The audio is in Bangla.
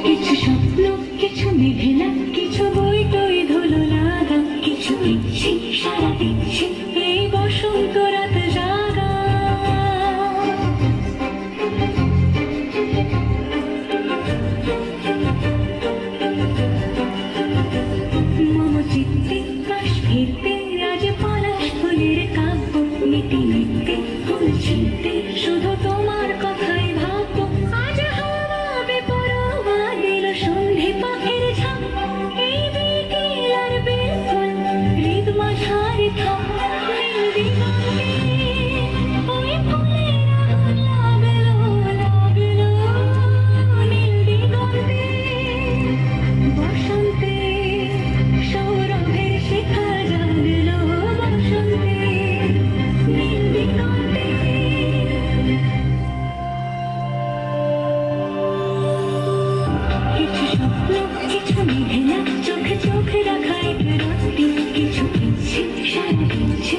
কিছু স্বপ্ন, কিছু মেঘলা, কিছু বই টই ধুলো লাগা, কিছু ইচ্ছে সারা দিচ্ছে এই বসন্ত রাত জাগা। মম চিত্তে কাশ ফিরতে আজ পলাশ ফুলের কাব্য, নিতে নিতে ফুল ছিঁড়তে শুধু তোমার কথাই ভাববো। আজ হাওয়া বেপরোয়া দিল সন্ধে পাখির ঝাঁক, এই বিকেল আর বেলফুল হৃদ মাঝারে থাক। নীল দিগন্তে ওই ফুলের আগুন লাগলো লাগলো, নীল দিগন্তে বসন্তে সৌরভের শিখা জাগলো, বসন্তে নীল দিগন্তে। কিছু স্বপ্ন, কিছু মেঘলা, চোখে চোখে রাখা এক রাত্রি, কিছু ইচ্ছে সারা দিচ্ছে